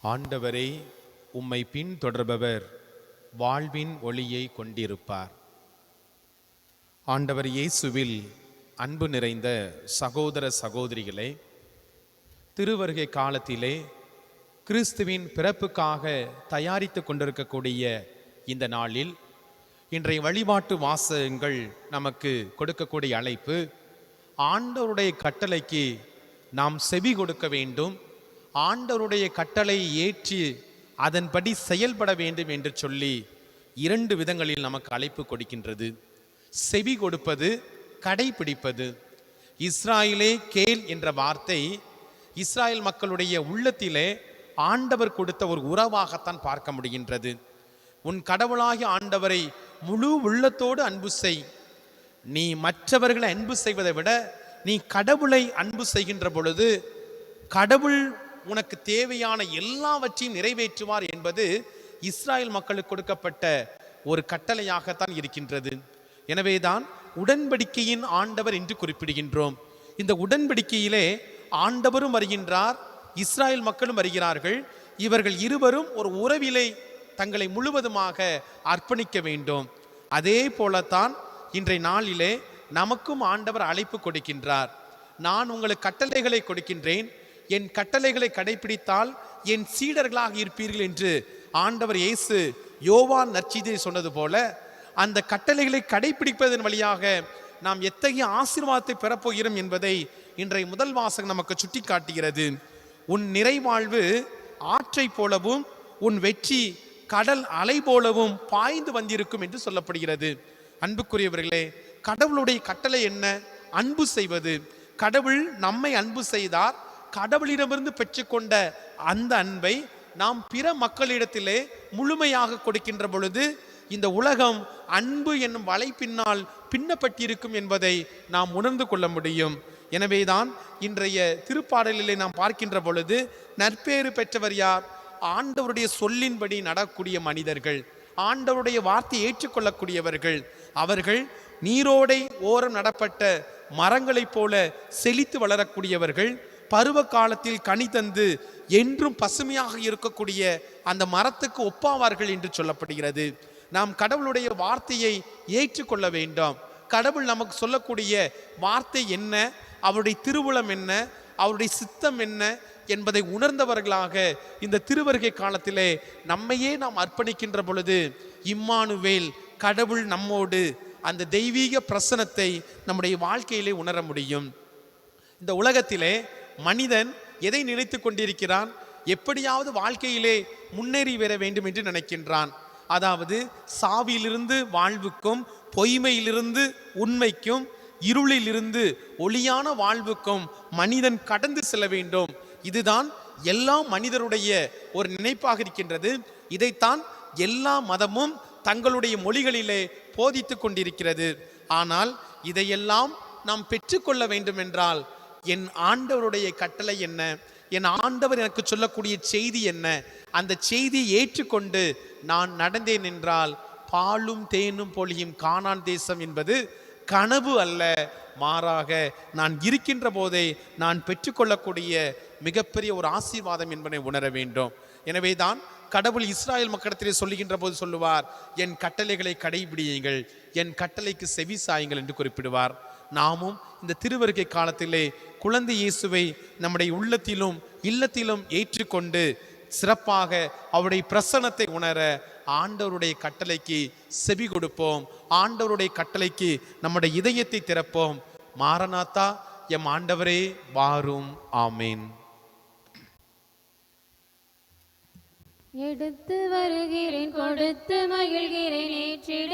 ஆண்டவரே, உம்மை பின்தொடர்பவர் வாழ்வின் ஒளியை கொண்டிருப்பார். ஆண்டவர் இயேசுவில் அன்பு நிறைந்த சகோதர சகோதரிகளே, திருவருகை காலத்திலே கிறிஸ்துவின் பிறப்புக்காக தயாரித்து கொண்டிருக்கக்கூடிய இந்த நாளில் இன்றைய வழிபாட்டு வாசகங்கள் நமக்கு கொடுக்கக்கூடிய அழைப்பு, ஆண்டவருடைய கட்டளைக்கு நாம் செவி கொடுக்க வேண்டும், ஆண்டவருடைய கட்டளை ஏற்றி அதன்படி செயல்பட வேண்டும் என்று சொல்லி இரண்டு விதங்களில் நமக்கு அழைப்பு கொடுக்கின்றது. செவி கொடுப்பது, கடைபிடிப்பது. இஸ்ராயலே கேள் என்ற வார்த்தை இஸ்ராயல் மக்களுடைய உள்ளத்திலே ஆண்டவர் கொடுத்த ஒரு உறவாகத்தான் பார்க்க முடிகின்றது. உன் கடவுளாகிய ஆண்டவரை முழு உள்ளத்தோடு அன்பு செய். நீ மற்றவர்களை அன்பு செய்வதை விட நீ கடவுளை அன்பு செய்கின்ற பொழுது கடவுள் உனக்கு தேவையான எல்லாவற்றையும் நிறைவேற்றுவார் என்பது இஸ்ராயல் மக்களுக்கு கொடுக்கப்பட்ட ஒரு கட்டளையாகத்தான் இருக்கின்றது. எனவேதான் உடன்படிக்கையின் ஆண்டவர் என்று குறிப்பிடுகின்றோம். இந்த உடன்படிக்கையிலே ஆண்டவரும் வருகின்றார், இஸ்ராயல் மக்களும் வருகிறார்கள். இவர்கள் இருவரும் ஒரு உறவிலே தங்களை முழுவதுமாக அர்ப்பணிக்க வேண்டும். அதே போலத்தான் இன்றைய நாளிலே நமக்கும் ஆண்டவர் அழைப்பு கொடுக்கின்றார். நான் உங்களுக்கு கட்டளைகளை கொடுக்கின்றேன், என் கட்டளைகளை கடைபிடித்தால் என் சீடர்களாக இருப்பீர்கள் என்று ஆண்டவர் இயேசு யோவான் நற்செய்தியில் சொன்னது போல, அந்த கட்டளைகளை கடைபிடிப்பதன் வழியாக நாம் எத்தகைய ஆசீர்வாதத்தை பெறப்போகிறோம் என்பதை இன்றைய முதல் வாசகம் நமக்கு சுட்டி காட்டுகிறது. உன் நிறைவாழ்வு ஆற்றை போலவும் உன் வெற்றி கடல் அலை போலவும் பாய்ந்து வந்திருக்கும் என்று சொல்லப்படுகிறது. அன்புக்குரியவர்களே, கடவுளுடைய கட்டளை என்ன? அன்பு செய்வது. கடவுள் நம்மை அன்பு செய்தார். கடவுளிடமிருந்து பெற்றுக்கொண்ட அந்த அன்பை நாம் பிற மக்களிடத்திலே முழுமையாக கொடுக்கின்ற பொழுது இந்த உலகம் அன்பு என்னும் வலை பின்னால் பின்னப்பட்டிருக்கும் என்பதை நாம் உணர்ந்து கொள்ள முடியும். எனவேதான் இன்றைய திருப்பாடலிலே நாம் பார்க்கின்ற பொழுது நற்பேறு பெற்றவர் யார்? ஆண்டவருடைய சொல்லின்படி நடக்கூடிய மனிதர்கள், ஆண்டவருடைய வார்த்தையை ஏற்றுக்கொள்ளக்கூடியவர்கள். அவர்கள் நீரோடை ஓரம் நடப்பட்ட மரங்களைப் போல செழித்து வளரக்கூடியவர்கள், பருவ காலத்தில் கனி தந்து என்றும் பசுமையாக இருக்கக்கூடிய அந்த மரத்துக்கு ஒப்பாவார்கள் என்று சொல்லப்படுகிறது. நாம் கடவுளுடைய வார்த்தையை ஏற்றுக்கொள்ள வேண்டும். கடவுள் நமக்கு சொல்லக்கூடிய வார்த்தை என்ன, அவருடைய திருவுளம் என்ன, அவருடைய சித்தம் என்ன என்பதை உணர்ந்தவர்களாக இந்த திருவருகை காலத்திலே நம்மையே நாம் அர்ப்பணிக்கின்ற பொழுது இம்மானுவேல், கடவுள் நம்மோடு, அந்த தெய்வீக பிரசனத்தை நம்முடைய வாழ்க்கையிலே உணர முடியும். இந்த உலகத்திலே மனிதன் எதை நினைத்து கொண்டிருக்கிறான்? எப்படியாவது வாழ்க்கையிலே முன்னேறி வர வேண்டும் என்று நினைக்கின்றான். அதாவது சாவிலிருந்து வாழ்வுக்கும், பொய்மையிலிருந்து உண்மைக்கும், இருளிலிருந்து ஒளியான வாழ்வுக்கும் மனிதன் கடந்து செல்ல வேண்டும். இதுதான் எல்லா மனிதருடைய ஒரு நினைப்பாக இருக்கின்றது. இதைத்தான் எல்லா மதமும் தங்களுடைய மொழிகளிலே போதித்து கொண்டிருக்கிறது. ஆனால் இதையெல்லாம் நாம் பெற்றுக்கொள்ள வேண்டும் என்றால் என் ஆண்டவருடைய கட்டளை என்ன, என் ஆண்டவர் எனக்கு சொல்லக்கூடிய செய்தி என்ன, அந்த செய்தியை ஏற்றுக்கொண்டு நான் நடந்தேன் என்றால் பாலும் தேனும் பொழியும் கானான் தேசம் என்பது கனவு அல்ல, மாறாக நான் இருக்கின்ற போதே நான் பெற்றுக்கொள்ளக்கூடிய மிகப்பெரிய ஒரு ஆசீர்வாதம் என்பதை உணர வேண்டும். எனவேதான் கடவுள் இஸ்ராயல் மக்களிடத்திலே சொல்லுகின்ற போது சொல்லுவார், என் கட்டளைகளை கடைபிடியுங்கள், என் கட்டளைக்கு செவி சாயுங்கள் என்று குறிப்பிடுவார். நாமும் இந்த திருவருகை காலத்திலே குழந்தை இயேசுவை நம்முடைய உள்ளத்திலும் இல்லத்திலும் ஏற்றுக்கொண்டு சிறப்பாக அவருடைய பிரசன்னத்தை உணர ஆண்டவருடைய கட்டளைக்கு செவி கொடுப்போம். ஆண்டவருடைய கட்டளைக்கு நம்முடைய இதயத்தை திறப்போம். மாரநாத்தா, எம் ஆண்டவரே வாரும். ஆமேன். எடுத்து வருகிறேன், கொடுத்து மகிழ்கிறேன், ஏற்றிட